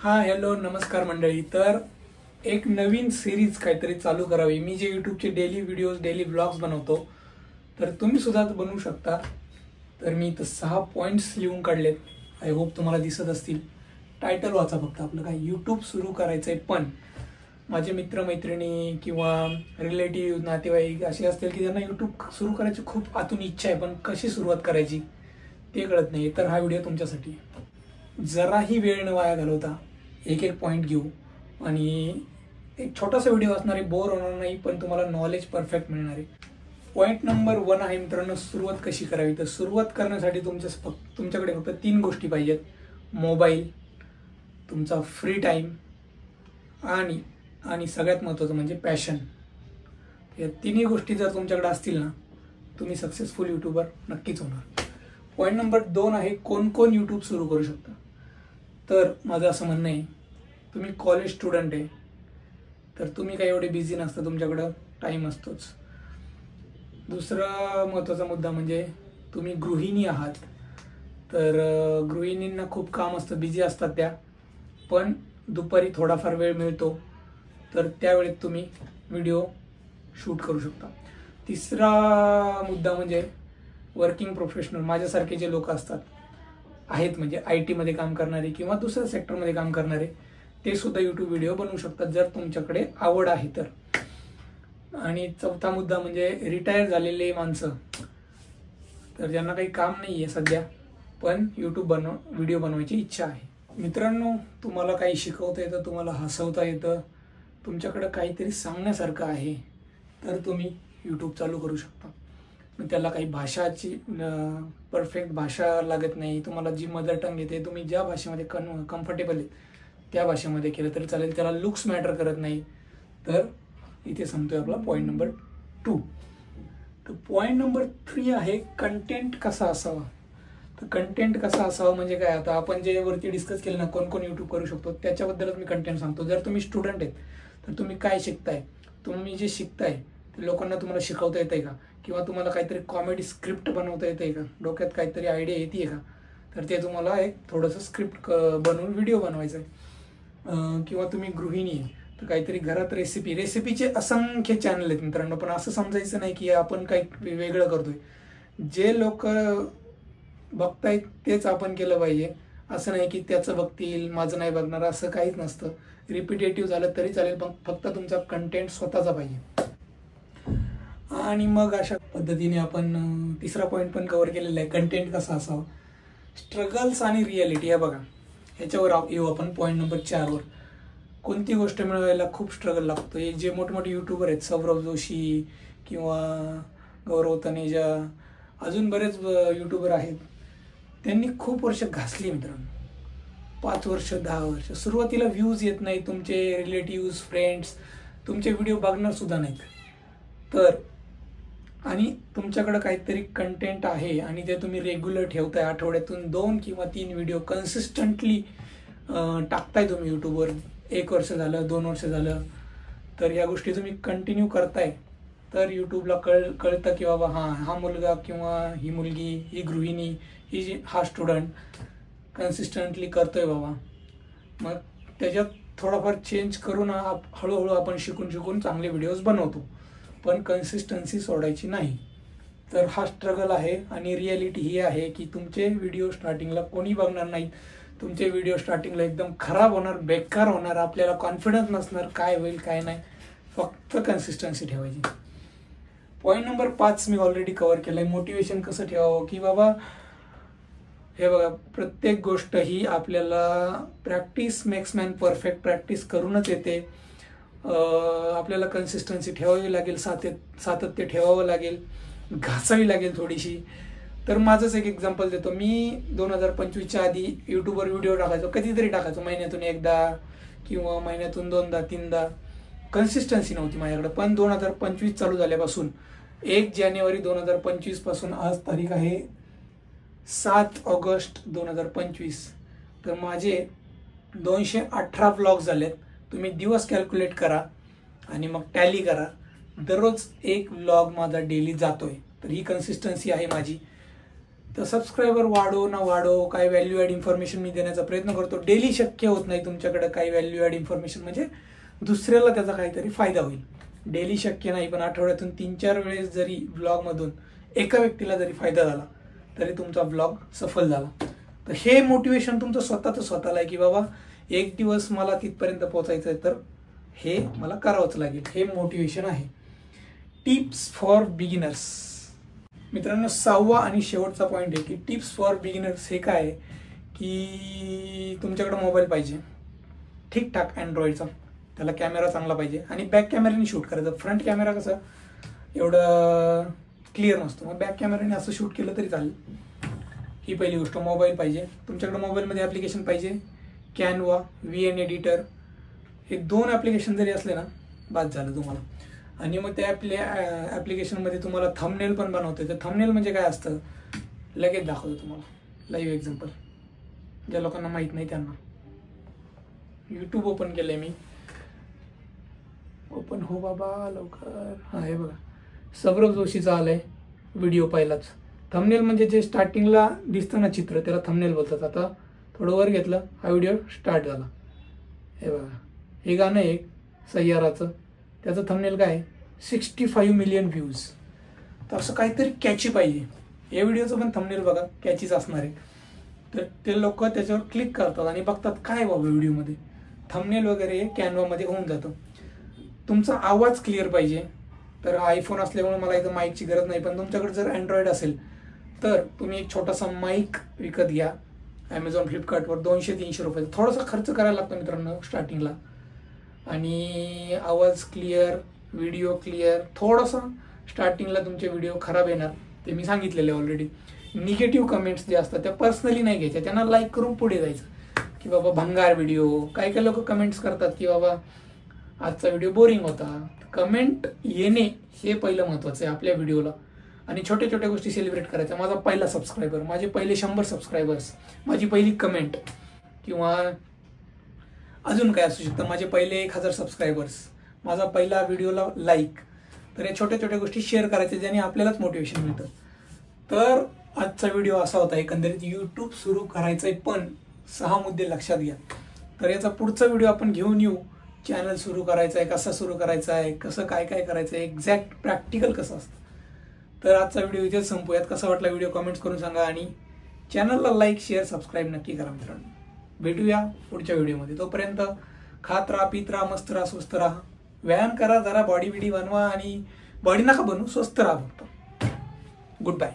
Hello नमस्कार मंडळी। तर एक नवीन सिरीज काहीतरी चालू करावी। मी जे यूट्यूबचे डेली व्हिडिओज डेली व्लॉग्स बनवतो तर तुम्ही सुद्धा बनवू शकता। तर मी इथं 6 पॉईंट्स लिहून काढलेत। आय होप तुम्हाला दिसत असतील। टायटल वाचा फक्त। आपलं काय यूट्यूब सुरू करायचंय पण माझे मित्रमैत्रिणी किंवा रिलेटिव्ह नातेवाईक असे असतील की त्यांना यूट्यूब सुरू करायची खूप आतून इच्छा आहे पण कशी सुरुवात करायची ते कळत नाही। तर हा व्हिडिओ तुमच्यासाठी आहे। जराही वेळ न वाया घालवता एक एक पॉईंट घेऊ आणि एक छोटासा व्हिडिओ असणार आहे। बोर होणार नाही पण तुम्हाला नॉलेज परफेक्ट मिळणार आहे। पॉईंट नंबर 1 आहे मित्रांनो, सुरुवात कशी करावी। तर सुरुवात करण्यासाठी तुमच्याकडे फक्त 3 गोष्टी पाहिजेत। मोबाईल, तुमचा फ्री टाइम आणि सगळ्यात महत्त्वाचं म्हणजे पॅशन। या तिन्ही गोष्टी जर तुमच्याकडे असतील ना तुम्ही सक्सेसफुल यूट्यूबर नक्कीच होणार। पॉईंट नंबर 2 आहे कोण कोण यूट्यूब सुरू करू शकता। तर माझं असं म्हणणं आहे तुम्ही कॉलेज स्टुडंट आहे तर तुम्ही काही एवढे बिझी नसता, तुमच्याकडं टाईम असतोच। दुसरा महत्त्वाचा मुद्दा म्हणजे तुम्ही गृहिणी आहात तर गृहिणींना खूप काम असतं, बिझी असतात त्या, पण दुपारी थोडाफार वेळ मिळतो तर त्यावेळेत तुम्ही व्हिडिओ शूट करू शकता। तिसरा मुद्दा म्हणजे वर्किंग प्रोफेशनल माझ्यासारखे जे लोक असतात आहेत म्हणजे IT मध्ये काम करणारे किंवा दुसऱ्या सेक्टरमध्ये काम करणारे ते सुद्धा यूट्यूब व्हिडिओ बनवू शकतात जर तुमच्याकडे आवड आहे तर। आणि चौथा मुद्दा म्हणजे रिटायर झालेले माणसं तर ज्यांना काही काम नाही आहे सध्या पण यूट्यूब व्हिडिओ बनवायची इच्छा आहे। मित्रांनो तुम्हाला काही शिकवता येतं, तुम्हाला हसवता येतं, तुमच्याकडे काहीतरी सांगण्यासारखं आहे तर तुम्ही यूट्यूब चालू करू शकता। मग त्याला काही भाषाची परफेक्ट भाषा लागत नाही। तुम्हाला जी मदर टंग येते तुम्ही ज्या भाषेमध्ये कम्फर्टेबल आहे त्या भाषेमध्ये केलं तरी चालेल, त्याला लुक्स मॅटर करत नाही। तर इथे सांगतोय आपला पॉईंट नंबर 2। तर पॉईंट नंबर 3 आहे कंटेंट कसा असावा। तर कंटेंट कसा असावा म्हणजे काय, आता आपण जे वरती डिस्कस केलं ना कोण कोण यूट्यूब करू शकतो त्याच्याबद्दलच मी कंटेंट सांगतो। जर तुम्ही स्टुडंट आहेत तर तुम्ही काय शिकताय, तुम्ही जे शिकताय ते लोकांना तुम्हाला शिकवता येतंय का, किंवा तुम्हाला काहीतरी कॉमेडी स्क्रिप्ट बनवता येते का, डोक्यात काहीतरी आयडिया येते का, तर ते तुम्हाला एक थोडंसं स्क्रिप्ट बनवून व्हिडिओ बनवायचं आहे। किंवा तुम्ही गृहिणी आहे तर काहीतरी घरात रेसिपीचे असंख्य चॅनल आहेत मित्रांनो, पण असं समजायचं नाही की आपण काही वेगळं करतोय। जे लोक बघतायत तेच आपण केलं पाहिजे, असं नाही की त्याचं बघतील माझं नाही बघणार, असं काहीच नसतं। रिपिटेटिव्ह झालं तरी चालेल पण फक्त तुमचा कंटेंट स्वतःचा पाहिजे। आणि मग अशा पद्धतीने आपण तिसरा पॉईंट पण कव्हर केलेला आहे, कंटेंट कसा असावा। स्ट्रगल्स आणि रियालिटी हे बघा, ह्याच्यावर येऊ आपण पॉईंट नंबर 4 वर। कोणती गोष्ट मिळवायला खूप स्ट्रगल लागतो। हे जे मोठमोठे यूट्यूबर आहेत सौरभ जोशी किंवा गौरव तनेजा अजून बरेच यूट्यूबर आहेत त्यांनी खूप वर्ष घासली मित्रांनो, 5 वर्ष 10 वर्ष। सुरुवातीला व्ह्यूज येत नाही, तुमचे रिलेटिव्स फ्रेंड्स तुमचे व्हिडिओ बघणार सुद्धा नाहीत तर, आणि तुमच्याकडे काहीतरी कंटेंट आहे आणि ते तुम्ही रेग्युलर ठेवताय, आठवड्यातून 2 किंवा 3 व्हिडिओ कन्सिस्टंटली टाकताय तुम्ही यूट्यूबवर, 1 वर्ष झालं 2 वर्ष झालं तर या गोष्टी तुम्ही कंटिन्यू करताय तर यूट्यूबला कळतं की बाबा हा मुलगा किंवा ही मुलगी, ही गृहिणी, हा स्टुडंट कन्सिस्टंटली करतोय बाबा। मग त्याच्यात थोडाफार चेंज करून हळूहळू आपण शिकून चांगले व्हिडिओज बनवतो पण कन्सिस्टन्सी सोडायची नाही। तर हा स्ट्रगल आहे। आणि रियालिटी ही आहे की तुमचे व्हिडिओ स्टार्टिंगला कोणी बघणार नाहीत, तुमचे व्हिडिओ स्टार्टिंगला एकदम खराब होणार, बेकार होणार, आपल्याला कॉन्फिडन्स नसणार काय होईल काय नाही, फक्त कन्सिस्टन्सी ठेवायची। पॉईंट नंबर 5 मी ऑलरेडी कव्हर केलं आहे, मोटिवेशन कसं ठेवावं। की बाबा हे बघा, प्रत्येक गोष्ट ही आपल्याला practice makes man perfect, practice करूनच येते। आपल्याला कन्सिस्टन्सी ठेवावी लागेल, सातत्य ठेवावं लागेल, घासावी लागेल थोडीशी। तर माझंच एक एक्झाम्पल देतो। मी 2025च्या आधी यूट्यूबवर व्हिडिओ टाकायचो, कधीतरी टाकायचो, महिन्यातून एकदा किंवा महिन्यातून 2दा 3दा, कन्सिस्टन्सी नव्हती माझ्याकडे। पण 2025 चालू झाल्यापासून 1 जानेवारी 2025 पासून आज तारीख आहे 7 ऑगस्ट 2025 तर माझे 218 व्लॉग्स झालेत। तुम्ही दिवस कॅल्क्युलेट करा आणि मग टॅली करा, दररोज एक व्लॉग माझा डेली जातोय। तर ही कन्सिस्टन्सी आहे माझी। तर सबस्क्रायबर वाढो ना वाढो, काही व्हॅल्यू ॲड इन्फॉर्मेशन मी देण्याचा प्रयत्न करतो. डेली शक्य होत नाही तुमच्याकडे काही व्हॅल्यू ॲड इन्फॉर्मेशन, म्हणजे दुसऱ्याला त्याचा काहीतरी फायदा होईल. डेली शक्य नाही, पण आठवड्यातून 3-4 वेळेस जरी ब्लॉगमधून एका व्यक्तीला जरी फायदा झाला तरी तुमचा ब्लॉग सफल झाला. तर हे मोटिवेशन तुमचं स्वतःला आहे की बाबा एक दिवस मला तिथपर्यंत पोहोचायचं आहे, तर हे मला करावंच लागेल. हे मोटिवेशन आहे. Tips for beginners. मित्रांनो, 6वा आणि शेवटचा पॉईंट आहे की टिप्स फॉर बिगिनर्स हे काय आहे की तुमच्याकडे मोबाईल पाहिजे ठीकठाक अँड्रॉइडचा, त्याला कॅमेरा चांगला पाहिजे आणि बॅक कॅमेऱ्याने शूट करायचं. फ्रंट कॅमेरा कसं एवढं क्लिअर नसतो, मग बॅक कॅमेऱ्याने असं शूट केलं तरी चालेल. ही पहिली गोष्ट. मोबाईल पाहिजे तुमच्याकडे. मोबाईलमध्ये ॲप्लिकेशन पाहिजे. कॅनवा, VN एडिटर, हे 2 ॲप्लिकेशन जरी असले ना बाद झालं तुम्हाला. आणि मग त्या ॲप्लिकेशनमध्ये तुम्हाला थंबनेल पण बनवता येतं. थंबनेल म्हणजे काय असतं लगेच दाखवतो तुम्हाला, लाईव्ह एक्झाम्पल, ज्या लोकांना माहीत नाही त्यांना. यूट्यूब ओपन केलं आहे मी. ओपन हो बाबा लवकर. हां, हे बघा, सौरभ जोशीचा आलाय व्हिडिओ पहिलाच. थंबनेल म्हणजे जे स्टार्टिंगला दिसतं ना चित्र, त्याला थंबनेल बोलतात. आता थोडं वर घेतलं, हा व्हिडिओ स्टार्ट झाला. हे बघा, हे गाणं आहे सय्याराचं, त्याचं थंबनेल काय 65 मिलियन व्ह्यूज. तर असं काहीतरी कॅची पाहिजे. या व्हिडिओचं पण थंबनेल बघा कॅचीच असणार आहे. तर ते लोक त्याच्यावर क्लिक करतात आणि बघतात काय बाबा व्हिडिओमध्ये. थंबनेल वगैरे कॅनवामध्ये होऊन जातं. तुमचा आवाज क्लिअर पाहिजे. तर आयफोन असल्यामुळे मला इथं माईकची गरज नाही, पण तुमच्याकडे जर अँड्रॉइड असेल तर तुम्ही एक छोटासा माईक विकत घ्या ॲमेझॉन, फ्लिपकार्टवर. 200-300 रुपये. थोडासा खर्च करायला लागतो मित्रांनो स्टार्टिंगला. आणि आवाज क्लिअर, व्हिडिओ क्लिअर. थोडासा स्टार्टिंगला तुमचे व्हिडिओ खराब येणार, ते मी सांगितलेले ऑलरेडी. निगेटिव्ह कमेंट्स जे असतात त्या पर्सनली नाही घ्यायच्या, त्यांना लाईक करून पुढे जायचं की बाबा भंगार व्हिडिओ. काही काही लोक कमेंट्स करतात की बाबा आजचा व्हिडिओ बोरिंग होता. कमेंट येणे हे पहिलं महत्त्वाचं आहे आपल्या व्हिडिओला. आणि छोट्या छोट्या गोष्टी सेलिब्रेट करायच्या. माझा पहिला सबस्क्रायबर, माझे पहिले 100 सबस्क्रायबर्स, माझी पहिली कमेंट, किंवा अजून काय असू शकतं, माझे पहिले 1000 सबस्क्रायबर्स, माझा पहिला व्हिडिओला लाईक. तर या छोट्या छोट्या गोष्टी शेअर करायच्या, ज्याने आपल्यालाच मोटिवेशन मिळतं. तर आजचा व्हिडिओ असा होता एकंदरीत. यूट्यूब सुरू करायचं आहे, पण 6 मुद्दे लक्षात घ्या. तर याचा पुढचा व्हिडिओ आपण घेऊन येऊ. चॅनल सुरू करायचं आहे, कसा सुरू करायचा आहे, कसं काय काय करायचं आहे, एक्झॅक्ट प्रॅक्टिकल कसं असतं. तर आजचा व्हिडिओ इथेच संपूयात. कसा वाटला व्हिडिओ कमेंट्स करून सांगा आणि चॅनलला लाईक, शेअर, सबस्क्राईब नक्की करा मित्रांनो. भेटूया पुढच्या व्हिडिओमध्ये. तोपर्यंत खात राहा, पीत राहा, मस्त राहा, स्वस्त राहा. व्यायाम करा, जरा बॉडी बनवा आणि बॉडी नका बनवू, स्वस्त राहा फक्त. Good bye.